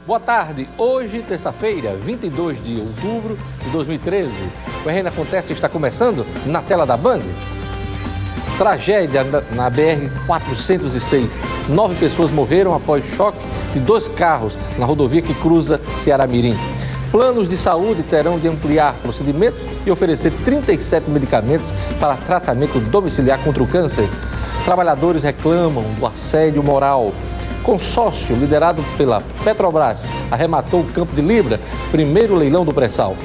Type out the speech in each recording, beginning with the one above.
Boa tarde. Hoje, terça-feira, 22 de outubro de 2013. O RN Acontece está começando na tela da Band. Tragédia na BR-406. 9 pessoas morreram após choque de 2 carros na rodovia que cruza Ceará-Mirim. Planos de saúde terão de ampliar procedimentos e oferecer 37 medicamentos para tratamento domiciliar contra o câncer. Trabalhadores reclamam do assédio moral. Consórcio liderado pela Petrobras arrematou o Campo de Libra, primeiro leilão do pré-sal.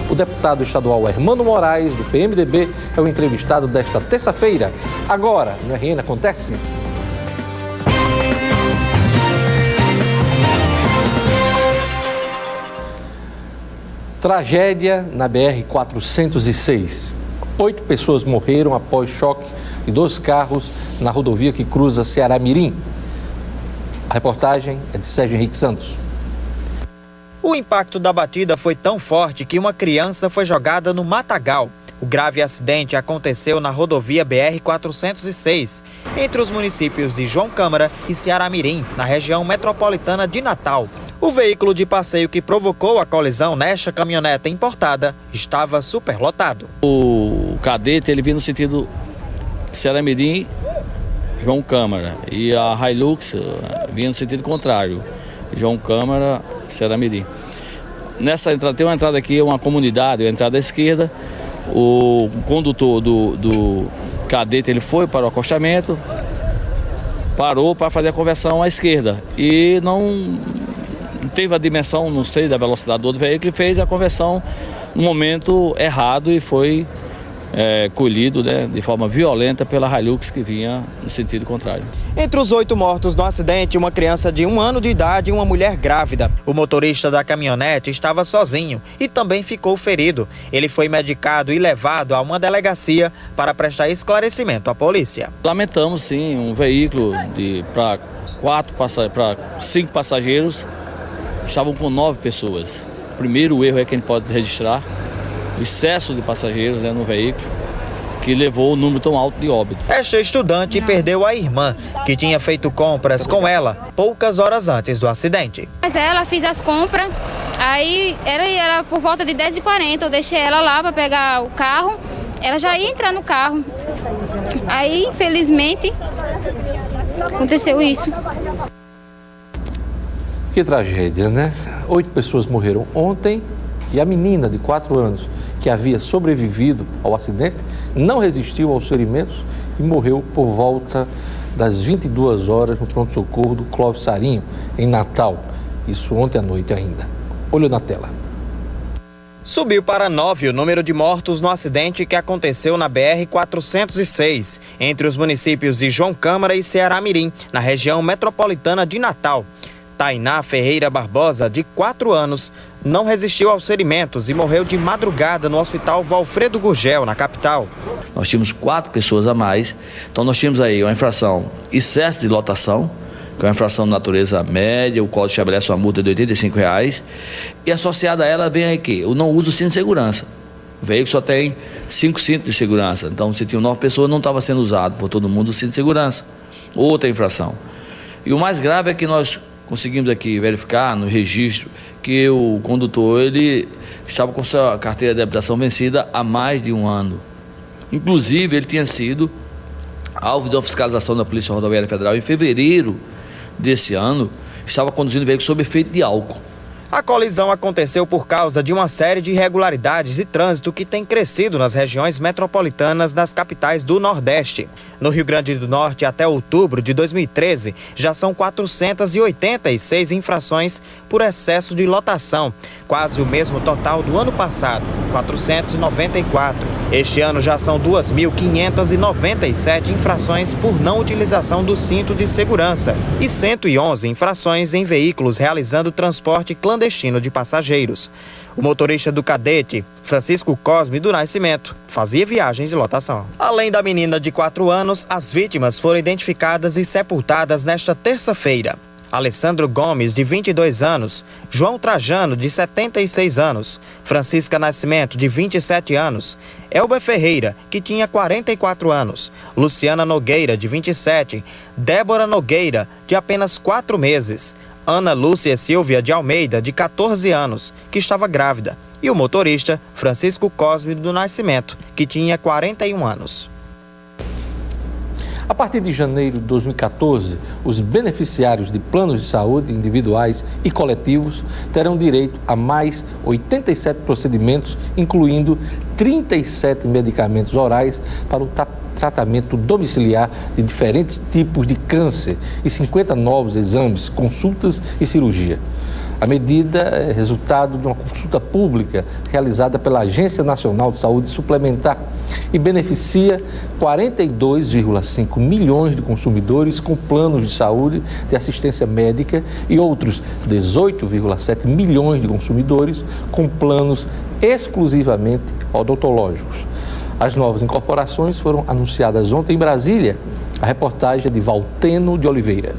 O deputado estadual Hermano Moraes, do PMDB, é o entrevistado desta terça-feira. Agora, no RN Acontece. Tragédia na BR-406. 8 pessoas morreram após choque de 2 carros na rodovia que cruza Ceará-Mirim. A reportagem é de Sérgio Henrique Santos. O impacto da batida foi tão forte que uma criança foi jogada no matagal. O grave acidente aconteceu na rodovia BR-406, entre os municípios de João Câmara e Ceará-Mirim, na região metropolitana de Natal. O veículo de passeio que provocou a colisão nesta caminhonete importada estava superlotado. O cadete ele vinha no sentido Ceará-Mirim, João Câmara, e a Hilux vinha no sentido contrário, João Câmara, Ceará-Mirim. Nessa entrada, tem uma entrada aqui, uma comunidade, a entrada à esquerda. O condutor do cadete ele foi para o acostamento, parou para fazer a conversão à esquerda e não teve a dimensão, não sei, da velocidade do outro veículo e fez a conversão no momento errado e foi colhido, né, de forma violenta pela Hilux que vinha no sentido contrário. Entre os 8 mortos no acidente, uma criança de 1 ano de idade e uma mulher grávida. O motorista da caminhonete estava sozinho e também ficou ferido. Ele foi medicado e levado a uma delegacia para prestar esclarecimento à polícia. Lamentamos, sim, um veículo para 5 passageiros, estavam com 9 pessoas. O primeiro erro é que a gente pode registrar o excesso de passageiros, né, no veículo, que levou o número tão alto de óbito. Esta estudante perdeu a irmã, que tinha feito compras com ela poucas horas antes do acidente. Mas ela fez as compras, aí era por volta de 10h40, eu deixei ela lá para pegar o carro, ela já ia entrar no carro. Aí, infelizmente, aconteceu isso. Que tragédia, né? 8 pessoas morreram ontem e a menina de 4 anos, que havia sobrevivido ao acidente, não resistiu aos ferimentos e morreu por volta das 22 horas no pronto-socorro do Clóvis Sarinho, em Natal. Isso ontem à noite ainda. Olho na tela. Subiu para 9 o número de mortos no acidente que aconteceu na BR-406, entre os municípios de João Câmara e Ceará-Mirim, na região metropolitana de Natal. Tainá Ferreira Barbosa, de 4 anos, não resistiu aos ferimentos e morreu de madrugada no Hospital Valfredo Gurgel, na capital. Nós tínhamos 4 pessoas a mais, então nós tínhamos aí uma infração excesso de lotação, que é uma infração de natureza média, o Código estabelece uma multa de R$ 85, e associada a ela vem aí que o não uso do cinto de segurança. O veículo só tem 5 cintos de segurança, então se tinham 9 pessoas não estava sendo usado por todo mundo o cinto de segurança. Outra infração. E o mais grave é que nós conseguimos aqui verificar no registro que o condutor ele estava com sua carteira de habilitação vencida há mais de 1 ano. Inclusive, ele tinha sido alvo de uma fiscalização da Polícia Rodoviária Federal em fevereiro desse ano, estava conduzindo o veículo sob efeito de álcool. A colisão aconteceu por causa de uma série de irregularidades de trânsito que tem crescido nas regiões metropolitanas das capitais do Nordeste. No Rio Grande do Norte, até outubro de 2013, já são 486 infrações por excesso de lotação, quase o mesmo total do ano passado, 494. Este ano já são 2.597 infrações por não utilização do cinto de segurança e 111 infrações em veículos realizando transporte clandestino de passageiros. O motorista do cadete, Francisco Cosme do Nascimento, fazia viagens de lotação. Além da menina de 4 anos, as vítimas foram identificadas e sepultadas nesta terça-feira. Alessandro Gomes, de 22 anos, João Trajano, de 76 anos, Francisca Nascimento, de 27 anos, Elba Ferreira, que tinha 44 anos, Luciana Nogueira, de 27, Débora Nogueira, de apenas 4 meses, Ana Lúcia Silvia de Almeida, de 14 anos, que estava grávida, e o motorista Francisco Cosme do Nascimento, que tinha 41 anos. A partir de janeiro de 2014, os beneficiários de planos de saúde individuais e coletivos terão direito a mais 87 procedimentos, incluindo 37 medicamentos orais para o tratamento domiciliar de diferentes tipos de câncer e 50 novos exames, consultas e cirurgia. A medida é resultado de uma consulta pública realizada pela Agência Nacional de Saúde Suplementar e beneficia 42,5 milhões de consumidores com planos de saúde de assistência médica e outros 18,7 milhões de consumidores com planos exclusivamente odontológicos. As novas incorporações foram anunciadas ontem em Brasília. A reportagem é de Valteno de Oliveira.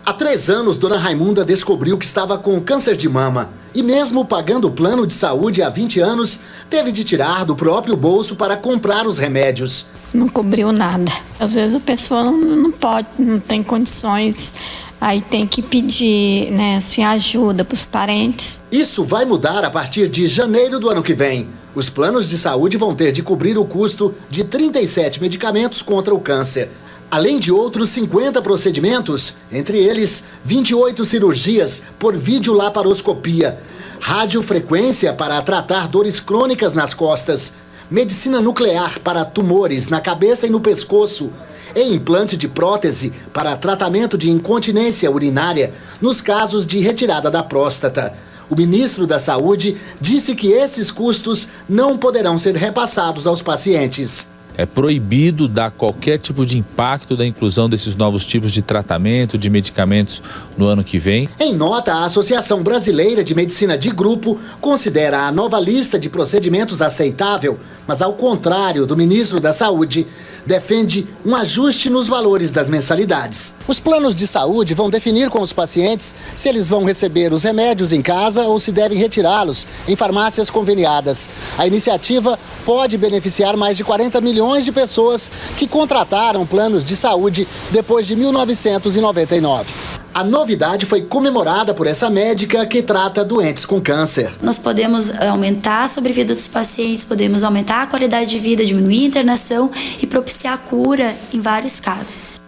Há 3 anos, Dona Raimunda descobriu que estava com câncer de mama e mesmo pagando o plano de saúde há 20 anos, teve de tirar do próprio bolso para comprar os remédios. Não cobriu nada. Às vezes a pessoa não pode, não tem condições, aí tem que pedir, assim, ajuda para os parentes. Isso vai mudar a partir de janeiro do ano que vem. Os planos de saúde vão ter de cobrir o custo de 37 medicamentos contra o câncer. Além de outros 50 procedimentos, entre eles 28 cirurgias por videolaparoscopia, radiofrequência para tratar dores crônicas nas costas, medicina nuclear para tumores na cabeça e no pescoço, e implante de prótese para tratamento de incontinência urinária nos casos de retirada da próstata. O ministro da Saúde disse que esses custos não poderão ser repassados aos pacientes. É proibido dar qualquer tipo de impacto da inclusão desses novos tipos de tratamento, de medicamentos no ano que vem. Em nota, a Associação Brasileira de Medicina de Grupo considera a nova lista de procedimentos aceitável, mas ao contrário do ministro da Saúde, defende um ajuste nos valores das mensalidades. Os planos de saúde vão definir com os pacientes se eles vão receber os remédios em casa ou se devem retirá-los em farmácias conveniadas. A iniciativa pode beneficiar mais de 40 milhões de pessoas que contrataram planos de saúde depois de 1999. A novidade foi comemorada por essa médica que trata doentes com câncer. Nós podemos aumentar a sobrevida dos pacientes, podemos aumentar a qualidade de vida, diminuir a internação e propiciar a cura em vários casos.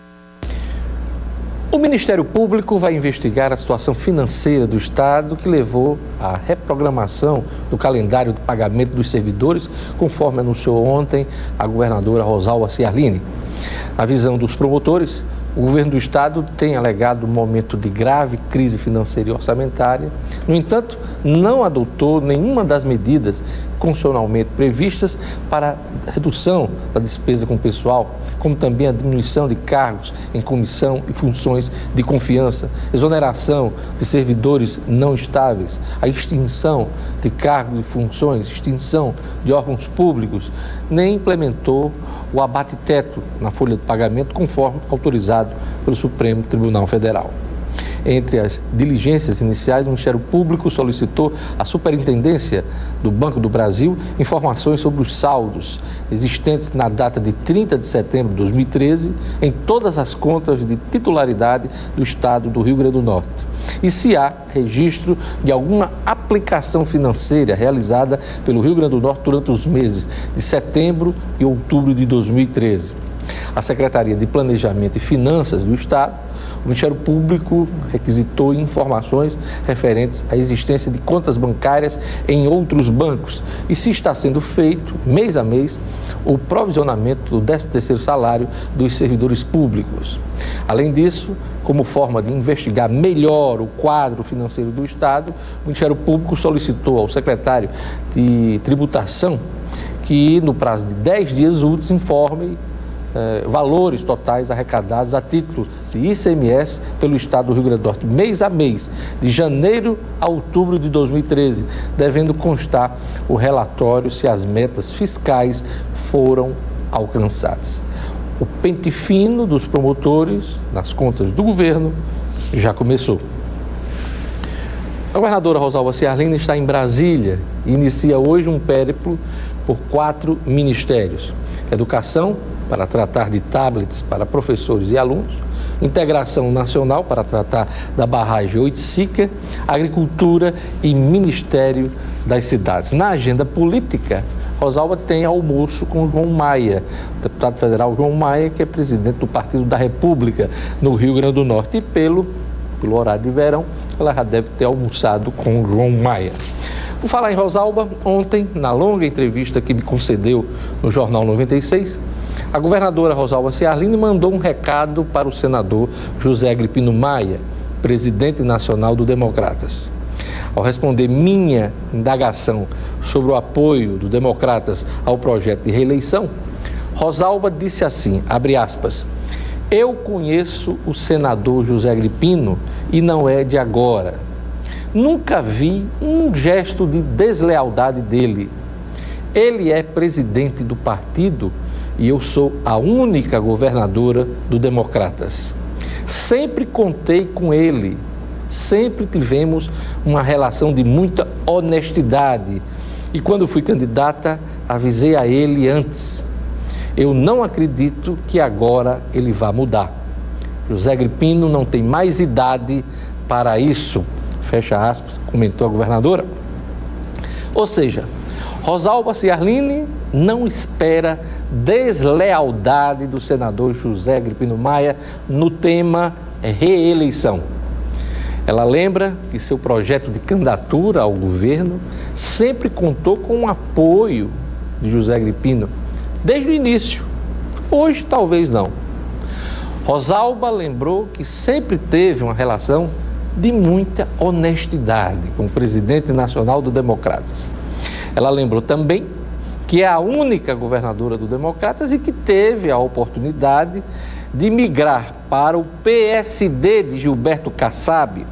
O Ministério Público vai investigar a situação financeira do Estado que levou à reprogramação do calendário de pagamento dos servidores, conforme anunciou ontem a governadora Rosalba Ciarline. Na visão dos promotores, o governo do Estado tem alegado um momento de grave crise financeira e orçamentária. No entanto, não adotou nenhuma das medidas constitucionalmente previstas para a redução da despesa com o pessoal, como também a diminuição de cargos em comissão e funções de confiança, exoneração de servidores não estáveis, a extinção de cargos e funções, extinção de órgãos públicos, nem implementou o abate-teto na folha de pagamento, conforme autorizado pelo Supremo Tribunal Federal. Entre as diligências iniciais, o Ministério Público solicitou à Superintendência do Banco do Brasil informações sobre os saldos existentes na data de 30 de setembro de 2013 em todas as contas de titularidade do Estado do Rio Grande do Norte e se há registro de alguma aplicação financeira realizada pelo Rio Grande do Norte durante os meses de setembro e outubro de 2013. A Secretaria de Planejamento e Finanças do Estado, o Ministério Público requisitou informações referentes à existência de contas bancárias em outros bancos e se está sendo feito, mês a mês, o provisionamento do 13º salário dos servidores públicos. Além disso, como forma de investigar melhor o quadro financeiro do Estado, o Ministério Público solicitou ao secretário de Tributação que, no prazo de 10 dias úteis, informe valores totais arrecadados a título de ICMS pelo Estado do Rio Grande do Norte, mês a mês, de janeiro a outubro de 2013, devendo constar o relatório se as metas fiscais foram alcançadas. O pente fino dos promotores nas contas do governo já começou. A governadora Rosalba Ciarline está em Brasília e inicia hoje um périplo por 4 ministérios: Educação, para tratar de tablets para professores e alunos; Integração Nacional para tratar da barragem Oiticica, Agricultura e Ministério das Cidades. Na agenda política, Rosalba tem almoço com João Maia, deputado federal João Maia, que é presidente do Partido da República no Rio Grande do Norte. E pelo horário de verão, ela já deve ter almoçado com João Maia. Por falar em Rosalba, ontem, na longa entrevista que me concedeu no Jornal 96, a governadora Rosalba Ciarline mandou um recado para o senador José Agripino Maia, presidente nacional do Democratas. Ao responder minha indagação sobre o apoio do Democratas ao projeto de reeleição, Rosalba disse assim, abre aspas, eu conheço o senador José Agripino e não é de agora. Nunca vi um gesto de deslealdade dele. Ele é presidente do partido e eu sou a única governadora do Democratas. Sempre contei com ele, sempre tivemos uma relação de muita honestidade e quando fui candidata, avisei a ele antes. Eu não acredito que agora ele vá mudar. José Agripino não tem mais idade para isso, fecha aspas, comentou a governadora. Ou seja, Rosalba Ciarline não espera deslealdade do senador José Agripino Maia no tema reeleição. Ela lembra que seu projeto de candidatura ao governo sempre contou com o apoio de José Agripino, desde o início. Hoje, talvez não. Rosalba lembrou que sempre teve uma relação de muita honestidade com o presidente nacional do Democratas. Ela lembrou também que é a única governadora do Democratas e que teve a oportunidade de migrar para o PSD de Gilberto Kassab,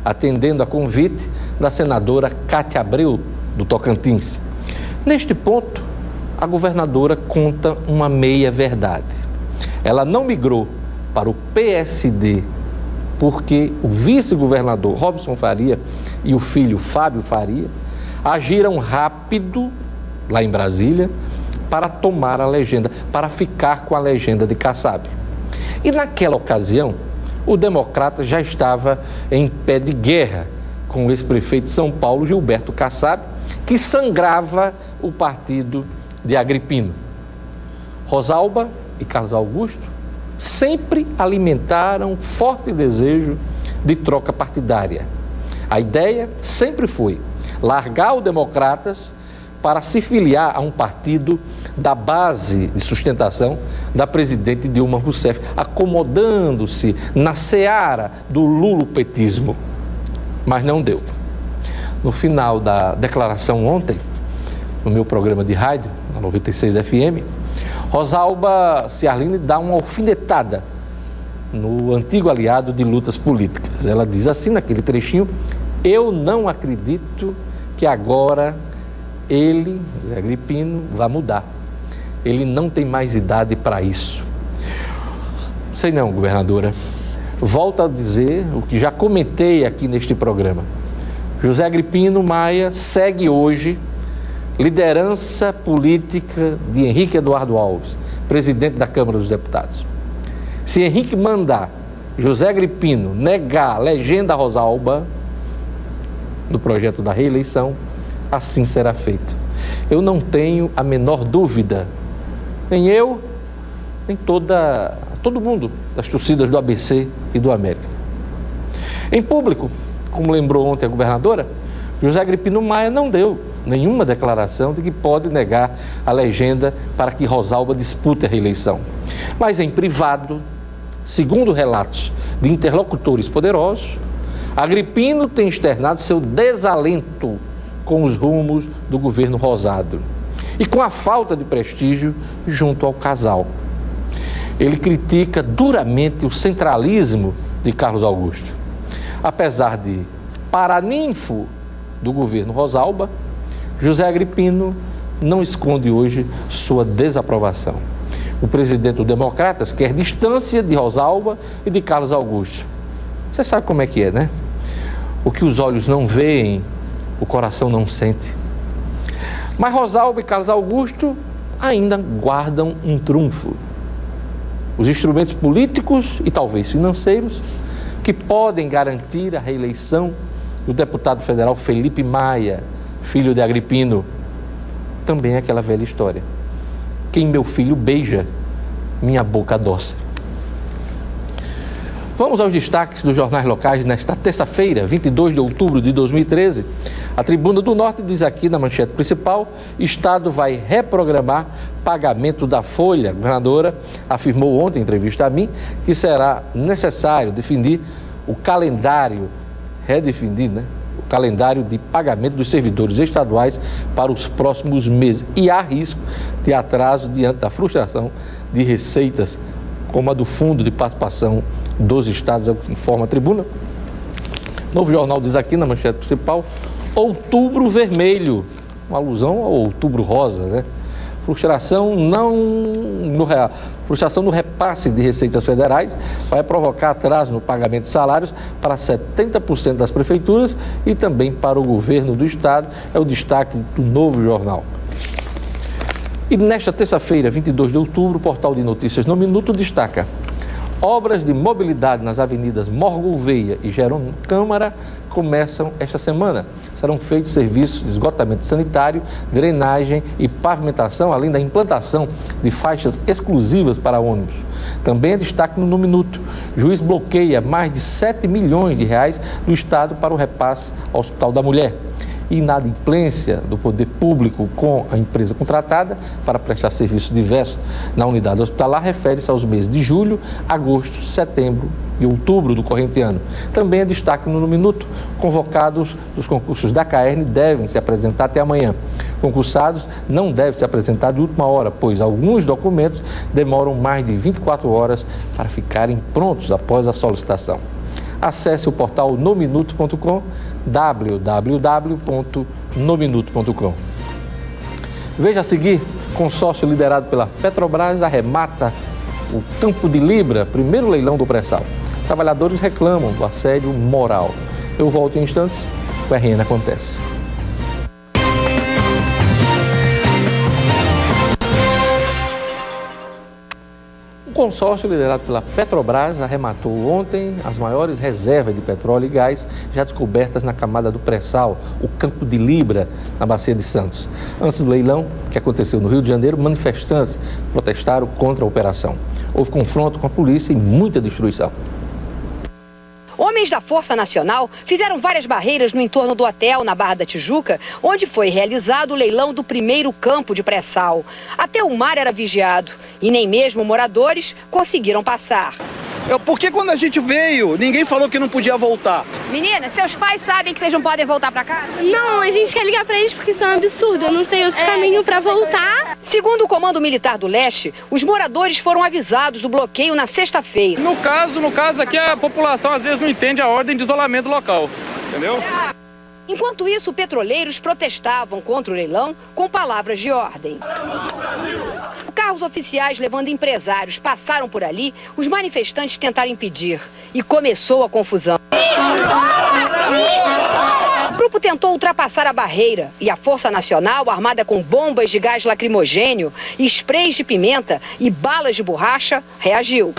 atendendo a convite da senadora Cátia Abreu, do Tocantins. Neste ponto, a governadora conta uma meia-verdade. Ela não migrou para o PSD porque o vice-governador Robson Faria e o filho Fábio Faria agiram rápido lá em Brasília para tomar a legenda, para ficar com a legenda de Kassab. E naquela ocasião, o Democrata já estava em pé de guerra com o ex-prefeito de São Paulo, Gilberto Kassab, que sangrava o partido de Agripino. Rosalba e Carlos Augusto sempre alimentaram forte desejo de troca partidária. A ideia sempre foi largar o Democratas para se filiar a um partido da base de sustentação da presidente Dilma Rousseff, acomodando-se na seara do lulopetismo. Mas não deu. No final da declaração ontem, no meu programa de rádio, na 96 FM, Rosalba Ciarline dá uma alfinetada no antigo aliado de lutas políticas. Ela diz assim naquele trechinho, eu não acredito que agora ele, Zé Agripino, vai mudar. Ele não tem mais idade para isso. Sei não, governadora. Volto a dizer o que já comentei aqui neste programa. José Agripino Maia segue hoje liderança política de Henrique Eduardo Alves, presidente da Câmara dos Deputados. Se Henrique mandar José Agripino negar a legenda Rosalba no projeto da reeleição, assim será feito. Eu não tenho a menor dúvida, nem eu, nem todo mundo das torcidas do ABC e do América. Em público, como lembrou ontem a governadora, José Agripino Maia não deu nenhuma declaração de que pode negar a legenda para que Rosalba dispute a reeleição. Mas em privado, segundo relatos de interlocutores poderosos, Agripino tem externado seu desalento com os rumos do governo Rosado e com a falta de prestígio junto ao casal. Ele critica duramente o centralismo de Carlos Augusto. Apesar de paraninfo do governo Rosalba, José Agripino não esconde hoje sua desaprovação. O presidente do Democratas quer distância de Rosalba e de Carlos Augusto. Você sabe como é que é, né? O que os olhos não veem, o coração não sente. Mas Rosalba e Carlos Augusto ainda guardam um trunfo. os instrumentos políticos e talvez financeiros que podem garantir a reeleição do deputado federal Felipe Maia, filho de Agripino. Também é aquela velha história. Quem meu filho beija, minha boca adoça. Vamos aos destaques dos jornais locais nesta terça-feira, 22 de outubro de 2013. A Tribuna do Norte diz aqui na manchete principal: Estado vai reprogramar pagamento da folha. A governadora afirmou ontem, em entrevista a mim, que será necessário definir o calendário, redefinir, o calendário de pagamento dos servidores estaduais para os próximos meses. E há risco de atraso diante da frustração de receitas, como a do Fundo de Participação dos Estados, informa a Tribuna. Novo Jornal diz aqui na manchete principal: Outubro Vermelho, uma alusão ao Outubro Rosa, Frustração no repasse de receitas federais vai provocar atraso no pagamento de salários para 70% das prefeituras e também para o governo do estado, é o destaque do Novo Jornal. E nesta terça-feira, 22 de outubro, o portal de notícias No Minuto destaca: obras de mobilidade nas avenidas Mor Gouveia e Jerônimo Câmara começam esta semana. Serão feitos serviços de esgotamento sanitário, drenagem e pavimentação, além da implantação de faixas exclusivas para ônibus. Também é destaque no Minuto: juiz bloqueia mais de 7 milhões de reais do Estado para o repasse ao Hospital da Mulher. Inadimplência do poder público com a empresa contratada para prestar serviços diversos na unidade hospitalar refere-se aos meses de julho, agosto, setembro e outubro do corrente ano. Também é destaque no Minuto: convocados dos concursos da CAERN devem se apresentar até amanhã. Concursados não devem se apresentar de última hora, pois alguns documentos demoram mais de 24 horas para ficarem prontos após a solicitação. Acesse o portal nominuto.com, www.nominuto.com. Veja a seguir: consórcio liderado pela Petrobras arremata o Campo de Libra, primeiro leilão do pré-sal. Trabalhadores reclamam do assédio moral. Eu volto em instantes, o RN Acontece. O consórcio liderado pela Petrobras arrematou ontem as maiores reservas de petróleo e gás já descobertas na camada do pré-sal, o Campo de Libra, na Bacia de Santos. Antes do leilão, que aconteceu no Rio de Janeiro, manifestantes protestaram contra a operação. Houve confronto com a polícia e muita destruição. Homens da Força Nacional fizeram várias barreiras no entorno do hotel, na Barra da Tijuca, onde foi realizado o leilão do primeiro campo de pré-sal. Até o mar era vigiado e nem mesmo moradores conseguiram passar. Porque quando a gente veio, ninguém falou que não podia voltar. Menina, seus pais sabem que vocês não podem voltar pra casa? Não, a gente quer ligar pra eles porque isso é um absurdo. Eu não sei outro caminho pra voltar. Segundo o Comando Militar do Leste, os moradores foram avisados do bloqueio na sexta-feira. No caso aqui, a população às vezes não entende a ordem de isolamento local, entendeu? Enquanto isso, petroleiros protestavam contra o leilão com palavras de ordem. Carros oficiais levando empresários passaram por ali, os manifestantes tentaram impedir e começou a confusão. O grupo tentou ultrapassar a barreira e a Força Nacional, armada com bombas de gás lacrimogênio, sprays de pimenta e balas de borracha, reagiu.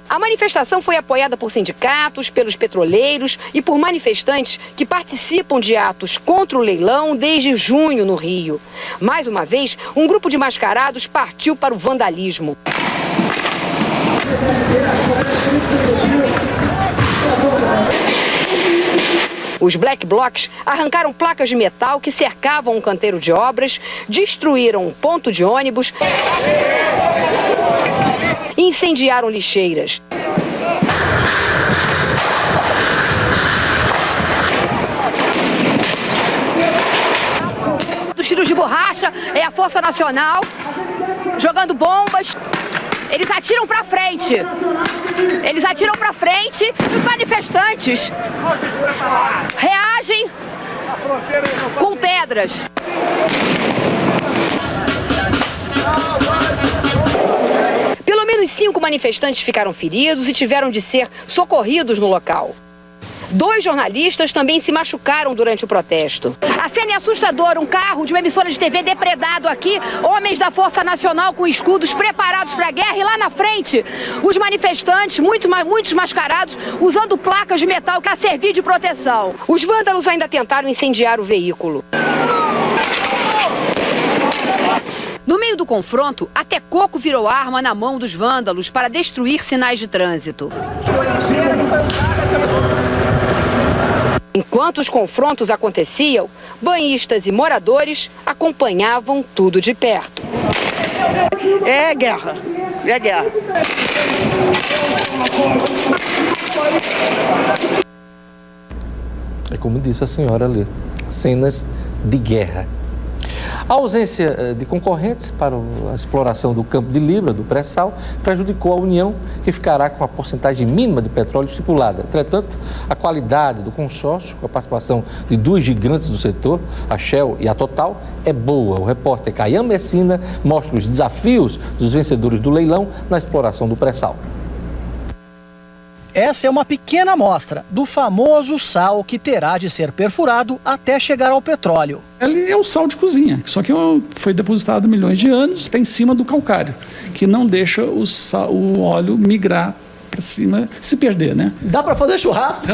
A manifestação foi apoiada por sindicatos, pelos petroleiros e por manifestantes que participam de atos contra o leilão desde junho no Rio. Mais uma vez, um grupo de mascarados partiu para o vandalismo. Os Black Blocs arrancaram placas de metal que cercavam um canteiro de obras, destruíram um ponto de ônibus e incendiaram lixeiras. Os tiros de borracha, é a Força Nacional jogando bombas. Eles atiram pra frente. Eles atiram pra frente e os manifestantes reagem com pedras. Pelo menos 5 manifestantes ficaram feridos e tiveram de ser socorridos no local. 2 jornalistas também se machucaram durante o protesto. A cena é assustadora, um carro de uma emissora de TV depredado aqui, homens da Força Nacional com escudos preparados para a guerra, e lá na frente, os manifestantes, muitos mascarados, usando placas de metal para servir de proteção. Os vândalos ainda tentaram incendiar o veículo. No meio do confronto, até coco virou arma na mão dos vândalos para destruir sinais de trânsito. Enquanto os confrontos aconteciam, banhistas e moradores acompanhavam tudo de perto. É guerra. É guerra. É como disse a senhora ali, cenas de guerra. A ausência de concorrentes para a exploração do campo de Libra, do pré-sal, prejudicou a União, que ficará com a porcentagem mínima de petróleo estipulada. Entretanto, a qualidade do consórcio, com a participação de 2 gigantes do setor, a Shell e a Total, é boa. O repórter Caian Messina mostra os desafios dos vencedores do leilão na exploração do pré-sal. Essa é uma pequena amostra do famoso sal que terá de ser perfurado até chegar ao petróleo. Ele é o sal de cozinha, só que foi depositado milhões de anos, está em cima do calcário, que não deixa o óleo migrar para cima, se perder, né? Dá para fazer churrasco?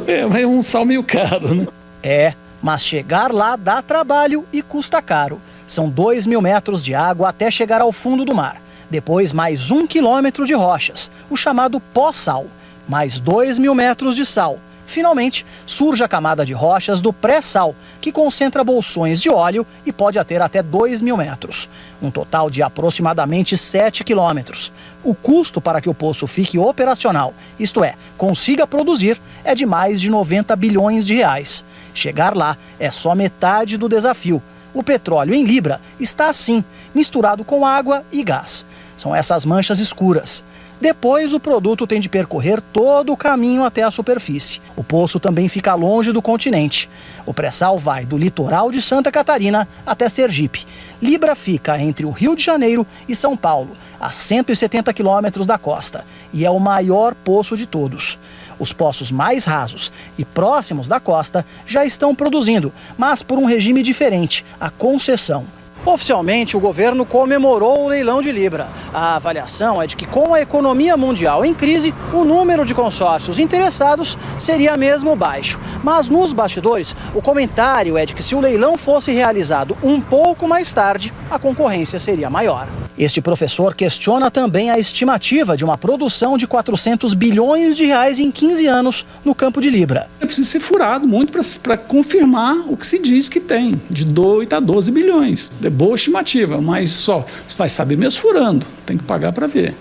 É um sal meio caro, né? Mas chegar lá dá trabalho e custa caro. São 2.000 metros de água até chegar ao fundo do mar. Depois mais 1 quilômetro de rochas, o chamado pó-sal. Mais 2.000 metros de sal. Finalmente, surge a camada de rochas do pré-sal, que concentra bolsões de óleo e pode ter até 2.000 metros. Um total de aproximadamente 7 quilômetros. O custo para que o poço fique operacional, isto é, consiga produzir, é de mais de 90 bilhões de reais. Chegar lá é só metade do desafio. O petróleo em Libra está assim, misturado com água e gás. São essas manchas escuras. Depois, o produto tem de percorrer todo o caminho até a superfície. O poço também fica longe do continente. O pré-sal vai do litoral de Santa Catarina até Sergipe. Libra fica entre o Rio de Janeiro e São Paulo, a 170 quilômetros da costa, e é o maior poço de todos. Os poços mais rasos e próximos da costa já estão produzindo, mas por um regime diferente, a concessão. Oficialmente, o governo comemorou o leilão de Libra. A avaliação é de que, com a economia mundial em crise, o número de consórcios interessados seria mesmo baixo. Mas nos bastidores, o comentário é de que, se o leilão fosse realizado um pouco mais tarde, a concorrência seria maior. Este professor questiona também a estimativa de uma produção de 400 bilhões de reais em 15 anos no campo de Libra. É preciso ser furado muito para confirmar o que se diz que tem, de 8 a 12 bilhões. É boa estimativa, mas só vai saber mesmo furando, tem que pagar para ver.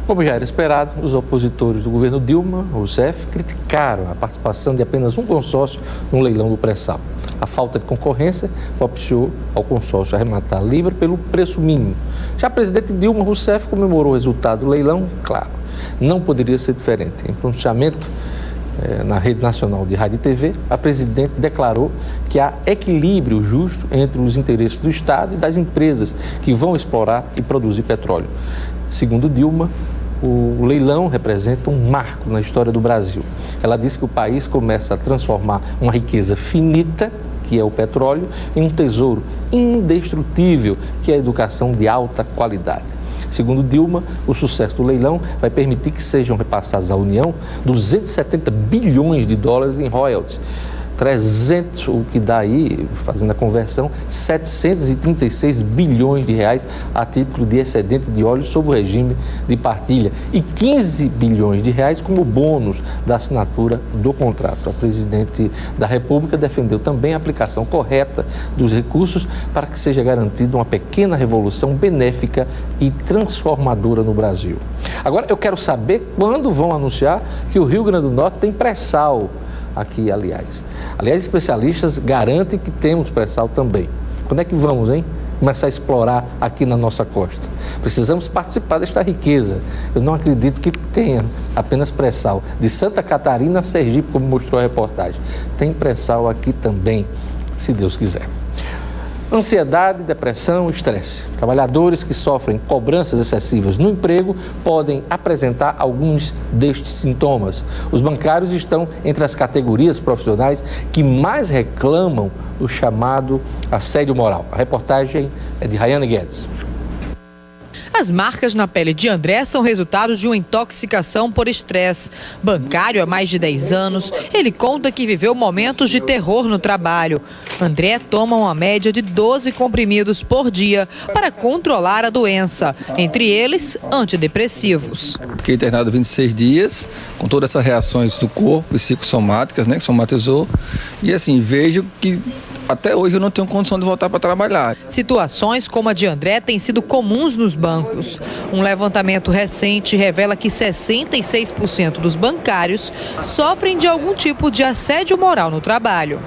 Como já era esperado, os opositores do governo Dilma Rousseff criticaram a participação de apenas um consórcio no leilão do pré-sal. A falta de concorrência propiciou ao consórcio arrematar a Libra pelo preço mínimo. Já a presidente Dilma Rousseff comemorou o resultado do leilão, claro, não poderia ser diferente. Em pronunciamento na Rede Nacional de Rádio e TV, a presidente declarou que há equilíbrio justo entre os interesses do Estado e das empresas que vão explorar e produzir petróleo. Segundo Dilma, o leilão representa um marco na história do Brasil. Ela disse que o país começa a transformar uma riqueza finita, que é o petróleo, em um tesouro indestrutível, que é a educação de alta qualidade. Segundo Dilma, o sucesso do leilão vai permitir que sejam repassados à União 270 bilhões de dólares em royalties. 300, o que dá aí, fazendo a conversão, 736 bilhões de reais a título de excedente de óleo sob o regime de partilha e 15 bilhões de reais como bônus da assinatura do contrato. A presidente da República defendeu também a aplicação correta dos recursos para que seja garantida uma pequena revolução benéfica e transformadora no Brasil. Agora, eu quero saber quando vão anunciar que o Rio Grande do Norte tem pré-sal aqui, aliás. Aliás, especialistas garantem que temos pré-sal também. Quando é que vamos, hein? Começar a explorar aqui na nossa costa. Precisamos participar desta riqueza. Eu não acredito que tenha apenas pré-sal. De Santa Catarina a Sergipe, como mostrou a reportagem. Tem pré-sal aqui também, se Deus quiser. Ansiedade, depressão, estresse. Trabalhadores que sofrem cobranças excessivas no emprego podem apresentar alguns destes sintomas. Os bancários estão entre as categorias profissionais que mais reclamam do chamado assédio moral. A reportagem é de Rayane Guedes. As marcas na pele de André são resultado de uma intoxicação por estresse. Bancário há mais de 10 anos, ele conta que viveu momentos de terror no trabalho. André toma uma média de 12 comprimidos por dia para controlar a doença, entre eles antidepressivos. Fiquei internado 26 dias, com todas essas reações do corpo, psicossomáticas, que somatizou, e assim, vejo que até hoje eu não tenho condição de voltar para trabalhar. Situações como a de André têm sido comuns nos bancos. Um levantamento recente revela que 66% dos bancários sofrem de algum tipo de assédio moral no trabalho.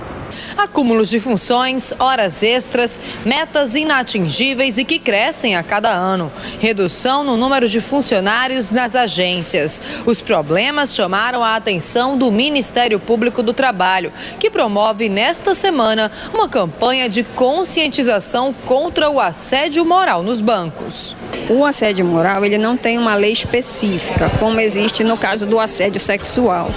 Acúmulos de funções, horas extras, metas inatingíveis e que crescem a cada ano. Redução no número de funcionários nas agências. Os problemas chamaram a atenção do Ministério Público do Trabalho, que promove nesta semana uma campanha de conscientização contra o assédio moral nos bancos. O assédio moral, ele não tem uma lei específica, como existe no caso do assédio sexual.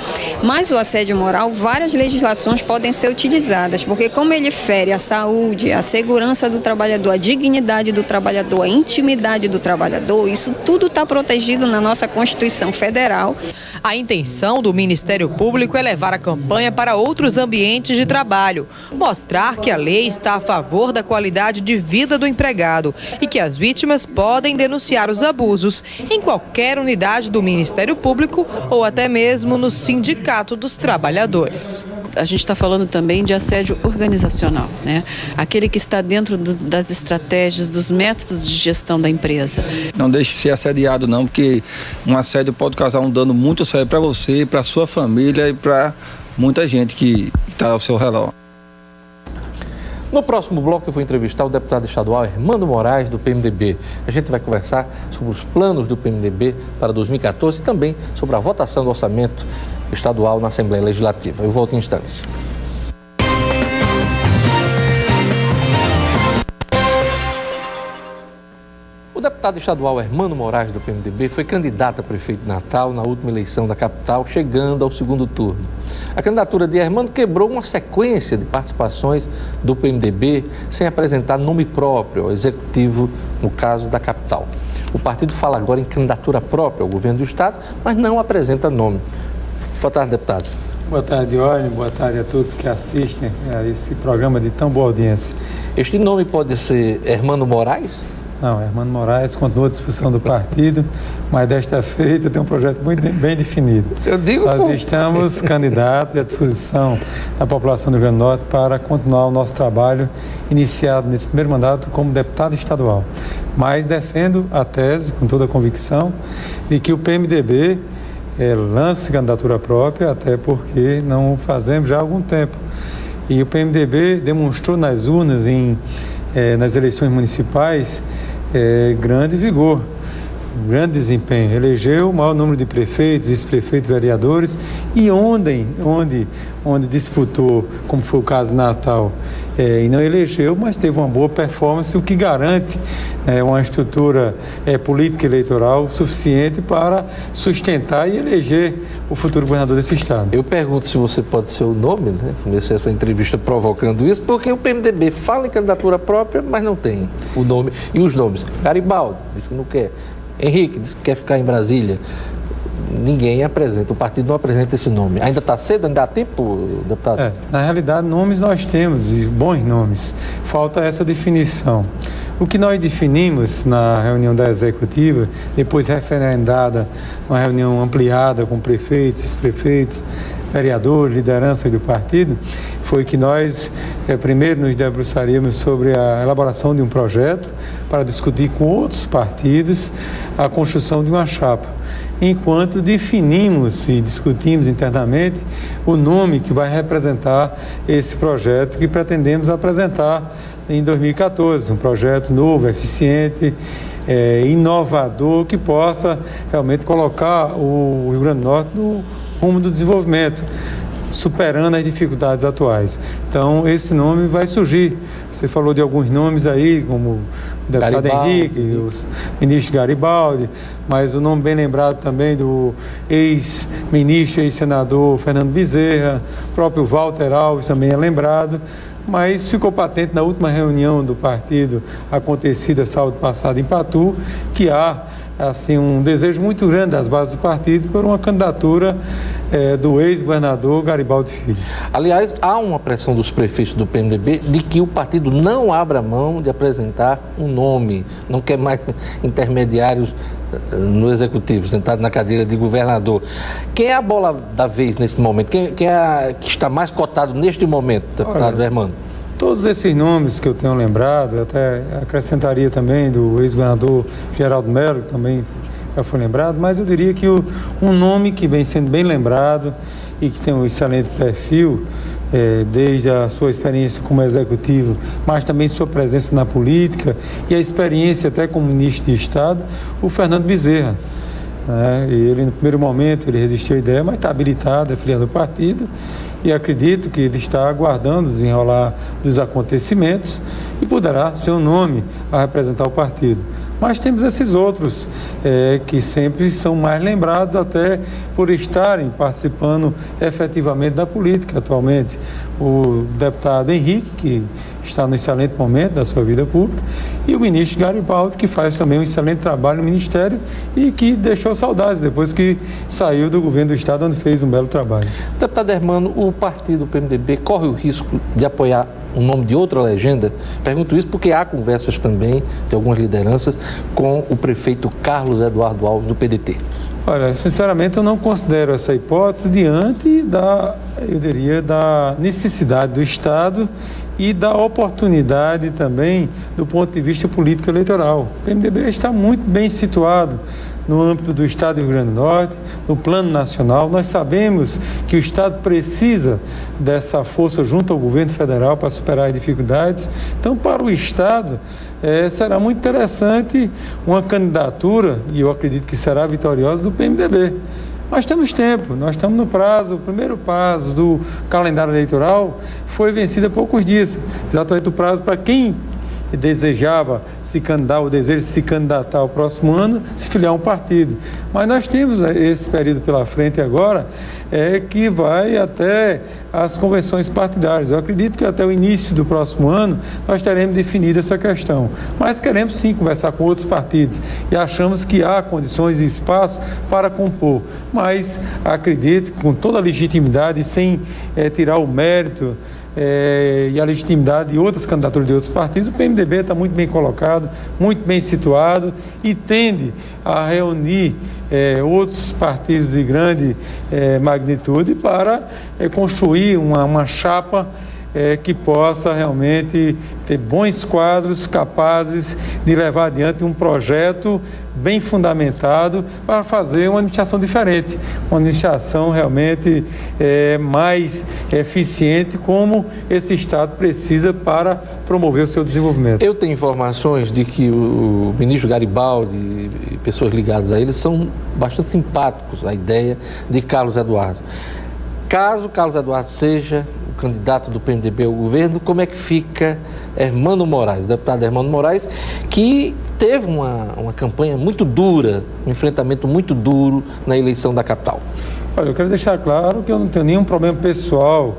Mas o assédio moral, várias legislações podem ser utilizadas, porque como ele fere a saúde, a segurança do trabalhador, a dignidade do trabalhador, a intimidade do trabalhador, isso tudo está protegido na nossa Constituição Federal. A intenção do Ministério Público é levar a campanha para outros ambientes de trabalho, mostrar que a lei está a favor da qualidade de vida do empregado e que as vítimas podem denunciar os abusos em qualquer unidade do Ministério Público ou até mesmo no Sindicato dos Trabalhadores. A gente está falando também de assédio organizacional, né? Aquele que está dentro das estratégias, dos métodos de gestão da empresa. Não deixe de ser assediado não, porque um assédio pode causar um dano muito sério para você, para sua família e para muita gente que está ao seu redor. No próximo bloco eu vou entrevistar o deputado estadual Hermano Moraes, do PMDB. A gente vai conversar sobre os planos do PMDB para 2014 e também sobre a votação do orçamento estadual na Assembleia Legislativa. Eu volto em instantes. O deputado estadual Hermano Moraes, do PMDB, foi candidato a prefeito de Natal na última eleição da capital, chegando ao segundo turno. A candidatura de Hermano quebrou uma sequência de participações do PMDB sem apresentar nome próprio ao executivo, no caso da capital. O partido fala agora em candidatura própria ao governo do estado, mas não apresenta nome. Boa tarde, deputado. Boa tarde, Olho. Boa tarde a todos que assistem a esse programa de tão boa audiência. Este nome pode ser Hermano Moraes? Não, Hermano Moraes continua à disposição do partido, mas desta feita tem um projeto muito bem definido. Nós estamos candidatos e à disposição da população do Rio Grande do Norte para continuar o nosso trabalho iniciado nesse primeiro mandato como deputado estadual. Mas defendo a tese, com toda a convicção, de que o PMDB lance candidatura própria, até porque não o fazemos já há algum tempo. E o PMDB demonstrou nas urnas, nas eleições municipais, grande vigor, grande desempenho. Elegeu o maior número de prefeitos, vice-prefeitos, vereadores, e onde disputou, como foi o caso de Natal, e não elegeu, mas teve uma boa performance, o que garante uma estrutura política eleitoral suficiente para sustentar e eleger o futuro governador desse estado. Eu pergunto se você pode ser o nome, né? Comecei essa entrevista provocando isso, porque o PMDB fala em candidatura própria, mas não tem o nome e os nomes. Garibaldi disse que não quer. Henrique disse que quer ficar em Brasília. Ninguém apresenta, o partido não apresenta esse nome. Ainda está cedo, ainda dá tempo, deputado? Na realidade, nomes nós temos, e bons nomes. Falta essa definição. O que nós definimos na reunião da executiva, depois referendada, uma reunião ampliada com prefeitos, vice-prefeitos, vereadores, lideranças do partido, foi que nós primeiro nos debruçaríamos sobre a elaboração de um projeto para discutir com outros partidos a construção de uma chapa. Enquanto definimos e discutimos internamente o nome que vai representar esse projeto que pretendemos apresentar em 2014, um projeto novo, eficiente, inovador, que possa realmente colocar o Rio Grande do Norte no rumo do desenvolvimento, superando as dificuldades atuais. Então, esse nome vai surgir. Você falou de alguns nomes aí, como o deputado Garibaldi, Henrique, o ministro Garibaldi, mas o nome bem lembrado também do ex-ministro, ex-senador Fernando Bezerra, o próprio Walter Alves também é lembrado. Mas ficou patente na última reunião do partido acontecida sábado passado em Patu, que há assim, um desejo muito grande das bases do partido por uma candidatura do ex-governador Garibaldi Filho. Aliás, há uma pressão dos prefeitos do PMDB de que o partido não abra mão de apresentar um nome, não quer mais intermediários no executivo, sentado na cadeira de governador. Quem é a bola da vez nesse momento? Quem que está mais cotado neste momento, deputado Hermano? Todos esses nomes que eu tenho lembrado, até acrescentaria também do ex-governador Geraldo Mello, que também já foi lembrado, mas eu diria que um nome que vem sendo bem lembrado e que tem um excelente perfil, desde a sua experiência como executivo, mas também sua presença na política e a experiência até como ministro de Estado, o Fernando Bezerra. E ele, no primeiro momento, ele resistiu à ideia, mas está habilitado, é filiado ao partido, e acredito que ele está aguardando o desenrolar dos acontecimentos e poderá ser um nome a representar o partido. Mas temos esses outros que sempre são mais lembrados até por estarem participando efetivamente da política atualmente. O deputado Henrique, que está no excelente momento da sua vida pública, e o ministro Garibaldi, que faz também um excelente trabalho no Ministério e que deixou saudades depois que saiu do governo do Estado, onde fez um belo trabalho. Deputado Hermano, o partido PMDB corre o risco de apoiar o nome de outra legenda? Pergunto isso porque há conversas também de algumas lideranças com o prefeito Carlos Eduardo Alves, do PDT. Olha, sinceramente eu não considero essa hipótese diante da necessidade do Estado e da oportunidade também do ponto de vista político eleitoral. O PMDB está muito bem situado no âmbito do Estado do Rio Grande do Norte, no plano nacional. Nós sabemos que o Estado precisa dessa força junto ao governo federal para superar as dificuldades. Então, para o Estado, será muito interessante uma candidatura, e eu acredito que será vitoriosa, do PMDB. Nós temos tempo, nós estamos no prazo, o primeiro prazo do calendário eleitoral foi vencido há poucos dias, exatamente o prazo para quem desejava se candidatar, ou deseja se candidatar ao próximo ano, se filiar a um partido. Mas nós temos esse período pela frente agora, que vai até as convenções partidárias. Eu acredito que até o início do próximo ano nós teremos definido essa questão. Mas queremos sim conversar com outros partidos e achamos que há condições e espaço para compor. Mas acredito que com toda a legitimidade, sem tirar o mérito e a legitimidade de outras candidaturas de outros partidos, o PMDB está muito bem colocado, muito bem situado e tende a reunir outros partidos de grande magnitude para construir uma chapa que possa realmente ter bons quadros capazes de levar adiante um projeto bem fundamentado para fazer uma administração diferente, uma administração realmente mais eficiente, como esse Estado precisa para promover o seu desenvolvimento. Eu tenho informações de que o ministro Garibaldi e pessoas ligadas a ele são bastante simpáticos à ideia de Carlos Eduardo. Caso Carlos Eduardo seja o candidato do PMDB ao governo, como é que fica Hermano Moraes, o deputado Hermano Moraes, que teve uma campanha muito dura, um enfrentamento muito duro na eleição da capital? Olha, eu quero deixar claro que eu não tenho nenhum problema pessoal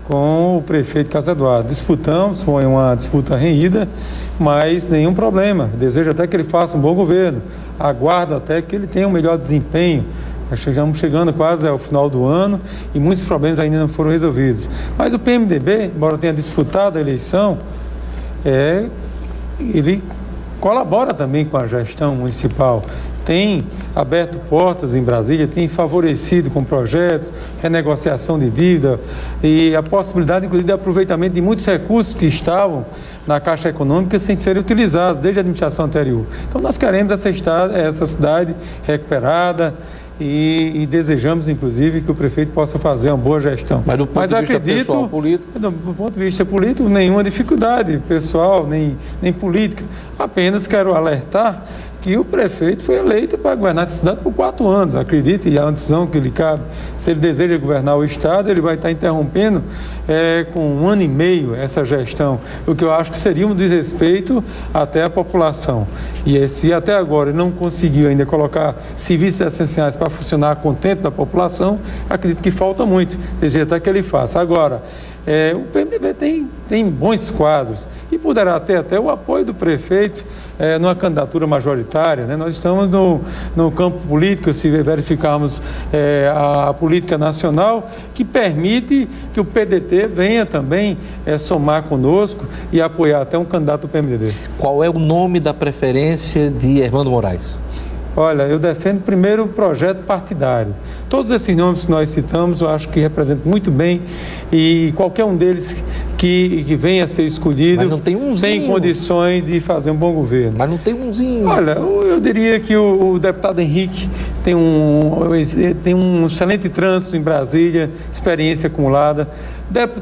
com o prefeito Carlos Eduardo. Disputamos, foi uma disputa renhida, mas nenhum problema. Desejo até que ele faça um bom governo. Aguardo até que ele tenha um melhor desempenho. Nós estamos chegando quase ao final do ano e muitos problemas ainda não foram resolvidos. Mas o PMDB, embora tenha disputado a eleição, ele colabora também com a gestão municipal. Tem aberto portas em Brasília, tem favorecido com projetos, renegociação de dívida e a possibilidade, inclusive, de aproveitamento de muitos recursos que estavam na Caixa Econômica sem serem utilizados desde a administração anterior. Então, nós queremos essa cidade recuperada e desejamos, inclusive, que o prefeito possa fazer uma boa gestão. Mas do ponto de vista pessoal, político? Do ponto de vista político, nenhuma dificuldade pessoal, nem política. Apenas quero alertar que o prefeito foi eleito para governar essa cidade por 4 anos. Acredite, e é uma decisão que lhe cabe. Se ele deseja governar o estado, ele vai estar interrompendo com 1 ano e meio essa gestão, o que eu acho que seria um desrespeito até a população. E se até agora ele não conseguiu ainda colocar serviços essenciais para funcionar a contento da população, acredito que falta muito. Desejo até que ele faça. Agora, o PMDB tem bons quadros e poderá ter até o apoio do prefeito numa candidatura majoritária, né? Nós estamos no campo político, se verificarmos a política nacional, que permite que o PDT venha também somar conosco e apoiar até um candidato do PMDB. Qual é o nome da preferência de Hermano Moraes? Olha, eu defendo primeiro o projeto partidário. Todos esses nomes que nós citamos, eu acho que representam muito bem, e qualquer um deles que venha a ser escolhido tem condições de fazer um bom governo. Mas não tem umzinho. Olha, eu diria que o deputado Henrique tem um excelente trânsito em Brasília, experiência acumulada.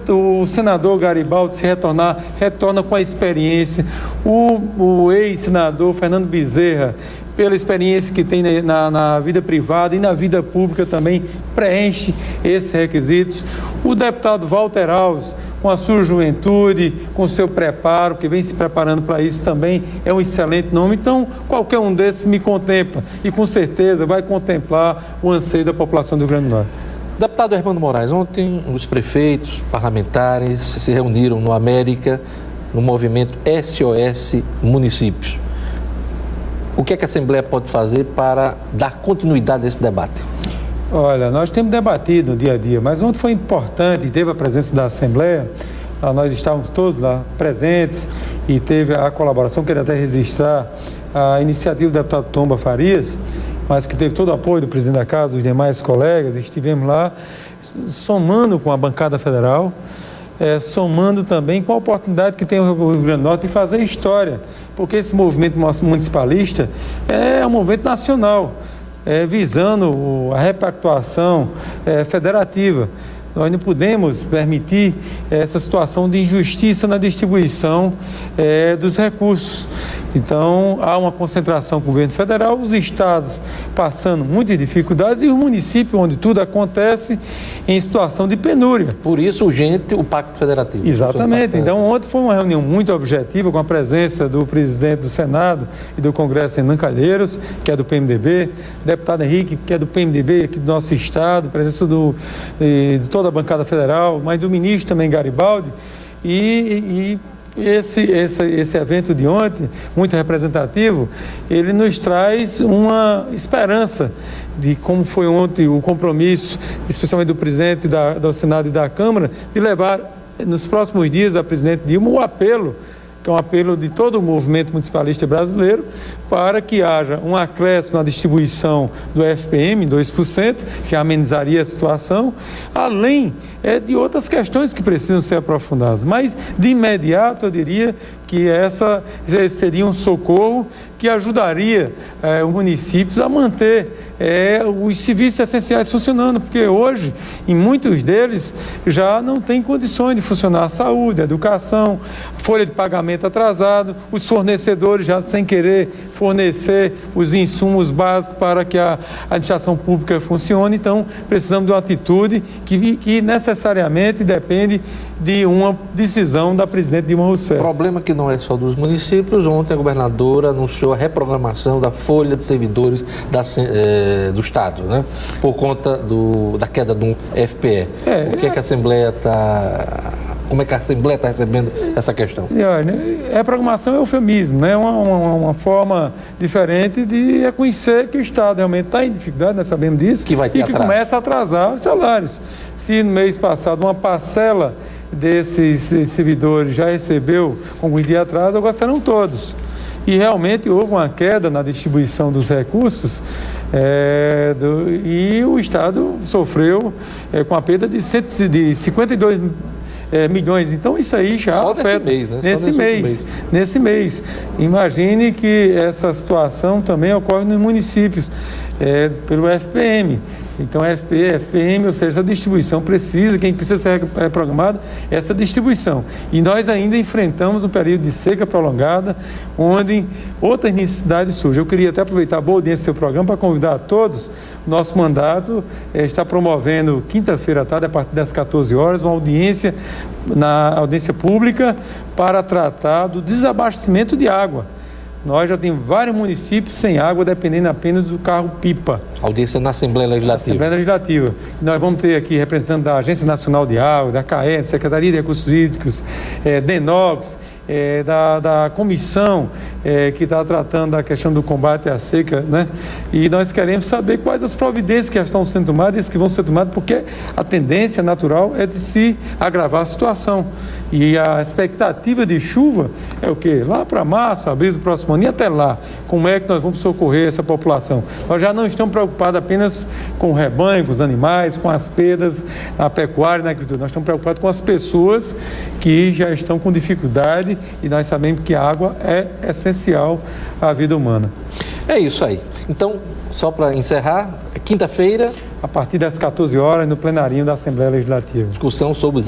O senador Garibaldi, se retorna com a experiência. O ex-senador Fernando Bezerra, pela experiência que tem na vida privada e na vida pública também, preenche esses requisitos. O deputado Walter Alves, com a sua juventude, com o seu preparo, que vem se preparando para isso também, é um excelente nome. Então, qualquer um desses me contempla e com certeza vai contemplar o anseio da população do Rio Grande do Norte. Deputado Hermano Moraes, ontem os prefeitos, parlamentares se reuniram no América, no movimento SOS Municípios. O que é que a Assembleia pode fazer para dar continuidade a esse debate? Olha, nós temos debatido no dia a dia, mas ontem foi importante, teve a presença da Assembleia, nós estávamos todos lá presentes e teve a colaboração, queria até registrar a iniciativa do deputado Tomba Farias, mas que teve todo o apoio do presidente da Casa, dos demais colegas, estivemos lá somando com a bancada federal, somando também com a oportunidade que tem o Rio Grande do Norte de fazer história, porque esse movimento municipalista é um movimento nacional, visando a repactuação federativa. Nós não podemos permitir essa situação de injustiça na distribuição dos recursos. Então, há uma concentração com o governo federal, os estados passando muitas dificuldades e o município, onde tudo acontece, em situação de penúria. Por isso, urgente o Pacto Federativo. Exatamente. Então, ontem foi uma reunião muito objetiva, com a presença do presidente do Senado e do Congresso, Renan Calheiros, que é do PMDB, deputado Henrique, que é do PMDB aqui do nosso estado, presença de toda a bancada federal, mas do ministro também, Garibaldi, e esse evento de ontem, muito representativo, ele nos traz uma esperança de como foi ontem o compromisso, especialmente do presidente do Senado e da Câmara, de levar nos próximos dias a presidente Dilma o apelo, que é um apelo de todo o movimento municipalista brasileiro, para que haja um acréscimo na distribuição do FPM, 2%, que amenizaria a situação, além de outras questões que precisam ser aprofundadas. Mas, de imediato, eu diria que esse seria um socorro que ajudaria os municípios a manter os serviços essenciais funcionando, porque hoje, em muitos deles, já não tem condições de funcionar a saúde, a educação, folha de pagamento atrasado, os fornecedores já sem querer fornecer os insumos básicos para que a administração pública funcione. Então, precisamos de uma atitude que necessariamente depende de uma decisão da presidente Dilma Rousseff. O problema que não é só dos municípios. Ontem a governadora anunciou a reprogramação da folha de servidores do Estado, né? Por conta da queda do FPE. O que é que a Assembleia está... Como é que a Assembleia está recebendo essa questão? Reprogramação é eufemismo, né? Uma forma diferente de reconhecer que o Estado realmente está em dificuldade, nós sabemos disso, que começa a atrasar os salários. Se no mês passado uma parcela desses servidores já recebeu com um dia atraso, agora serão todos. E realmente houve uma queda na distribuição dos recursos e o Estado sofreu com a perda de 52 milhões. Então isso aí já só afeta nesse mês, né? Nesse mês. Imagine que essa situação também ocorre nos municípios. pelo FPM. Então, FPM, ou seja, essa distribuição precisa, quem precisa ser reprogramado é essa distribuição. E nós ainda enfrentamos um período de seca prolongada, onde outras necessidades surgem. Eu queria até aproveitar a boa audiência do seu programa para convidar a todos. Nosso mandato está promovendo, quinta-feira à tarde, a partir das 14 horas, uma audiência na audiência pública para tratar do desabastecimento de água. Nós já temos vários municípios sem água, dependendo apenas do carro-pipa. Audiência na Assembleia Legislativa. Assembleia Legislativa. Nós vamos ter aqui representantes da Agência Nacional de Água, da CAE, Secretaria de Recursos Hídricos, DENOX, da comissão que está tratando da questão do combate à seca, né? E nós queremos saber quais as providências que já estão sendo tomadas e que vão ser tomadas, porque a tendência natural é de se agravar a situação. E a expectativa de chuva é o quê? Lá para março, abril do próximo ano, e até lá, como é que nós vamos socorrer essa população? Nós já não estamos preocupados apenas com o rebanho, com os animais, com as perdas na pecuária e na agricultura. Nós estamos preocupados com as pessoas que já estão com dificuldade, e nós sabemos que a água é essencial à vida humana. É isso aí. Então, só para encerrar, quinta-feira, a partir das 14 horas, no plenarinho da Assembleia Legislativa. Discussão sobre o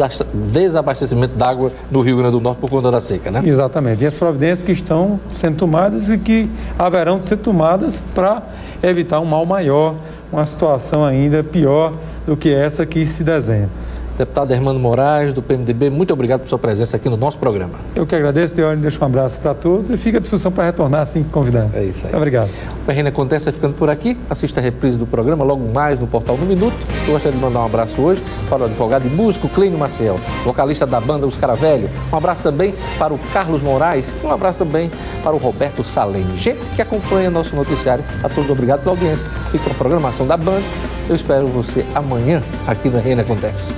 desabastecimento d'água no Rio Grande do Norte por conta da seca, né? Exatamente. E as providências que estão sendo tomadas e que haverão de ser tomadas para evitar um mal maior, uma situação ainda pior do que essa que se desenha. Deputado Hermano Moraes, do PMDB, muito obrigado por sua presença aqui no nosso programa. Eu que agradeço, Teório, deixo um abraço para todos e fica à disposição para retornar assim que convidado. É isso aí. Muito obrigado. O RN Acontece ficando por aqui. Assista a reprise do programa logo mais no Portal No Minuto. Eu gostaria de mandar um abraço hoje para o advogado e músico Clínio Maciel, vocalista da banda Os Cara Velho. Um abraço também para o Carlos Moraes. Um abraço também para o Roberto Salem. Gente que acompanha nosso noticiário. A todos obrigado pela audiência. Fica com a programação da Band. Eu espero você amanhã aqui no RN Acontece.